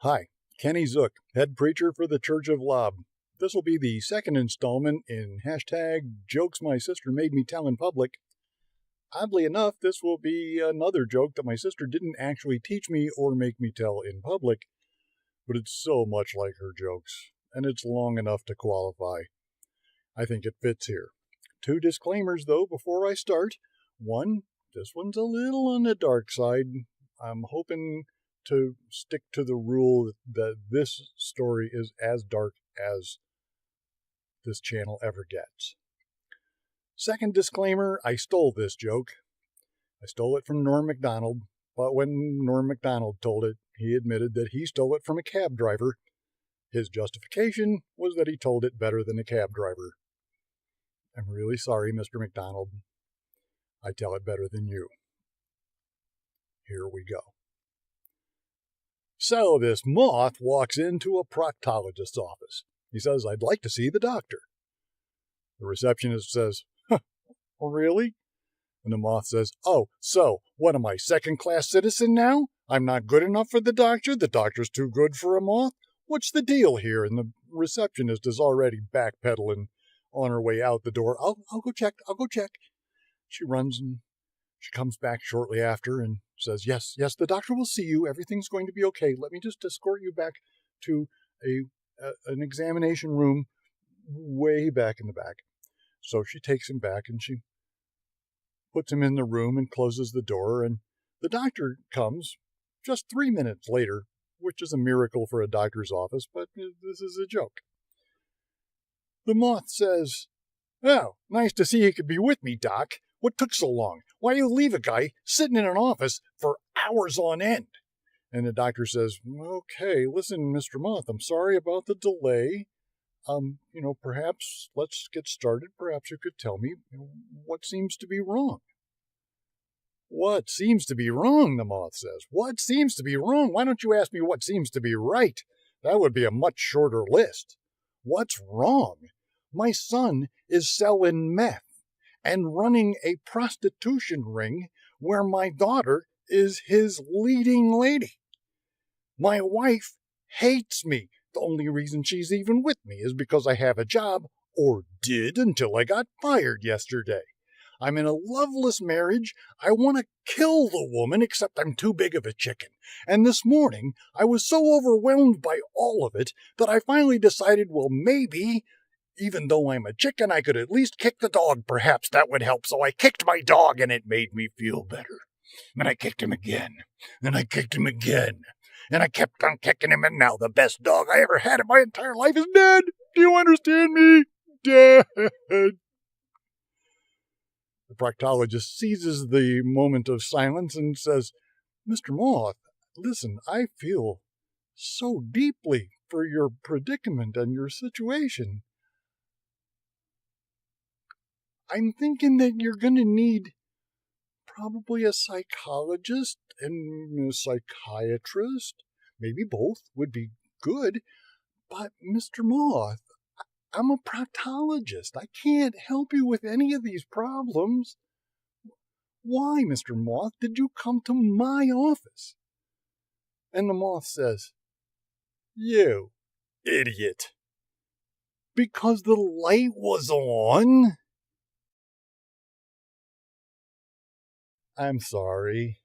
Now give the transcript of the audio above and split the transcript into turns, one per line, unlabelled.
Hi, Kenny Zook, head preacher for the Church of Lob. This will be the second installment in #Jokes My Sister Made Me Tell in Public. Oddly enough, this will be another joke that my sister didn't actually teach me or make me tell in public, but it's so much like her jokes, and it's long enough to qualify. I think it fits here. 2 disclaimers, though, before I start. One, this one's a little on the dark side. I'm hoping to stick to the rule that this story is as dark as this channel ever gets. Second disclaimer, I stole this joke. I stole it from Norm Macdonald, but when Norm Macdonald told it, he admitted that he stole it from a cab driver. His justification was that he told it better than a cab driver. I'm really sorry, Mr. Macdonald. I tell it better than you. Here we go. So this moth walks into a proctologist's office. He says, "I'd like to see the doctor." The receptionist says, "Huh, really?" And the moth says, "Oh, so what am I, second-class citizen now? I'm not good enough for the doctor? The doctor's too good for a moth? What's the deal here?" And the receptionist is already backpedaling on her way out the door. I'll go check. She runs and she comes back shortly after and says, yes, the doctor will see you. Everything's going to be okay. Let me just escort you back to an examination room way back in the back. So she takes him back and she puts him in the room and closes the door. And the doctor comes just 3 minutes later, which is a miracle for a doctor's office, but this is a joke. The moth says, "Oh, nice to see you could be with me, Doc. What took so long? Why you leave a guy sitting in an office for hours on end?" And the doctor says, "Okay, listen, Mr. Moth, I'm sorry about the delay. Perhaps let's get started. Perhaps you could tell me what seems to be wrong." "What seems to be wrong?" the moth says. "What seems to be wrong? Why don't you ask me what seems to be right? That would be a much shorter list. What's wrong? My son is selling meth and running a prostitution ring where my daughter is his leading lady. My wife hates me. The only reason she's even with me is because I have a job, or did until I got fired yesterday. I'm in a loveless marriage. I want to kill the woman, except I'm too big of a chicken. And this morning, I was so overwhelmed by all of it that I finally decided, well, maybe, even though I'm a chicken, I could at least kick the dog. Perhaps that would help. So I kicked my dog and it made me feel better. And I kicked him again. And I kicked him again. And I kept on kicking him. And now the best dog I ever had in my entire life is dead. Do you understand me? Dead." The proctologist seizes the moment of silence and says, "Mr. Moth, listen, I feel so deeply for your predicament and your situation. I'm thinking that you're going to need probably a psychologist and a psychiatrist. Maybe both would be good. But, Mr. Moth, I'm a proctologist. I can't help you with any of these problems. Why, Mr. Moth, did you come to my office?" And the moth says, "You idiot. Because the light was on." I'm sorry.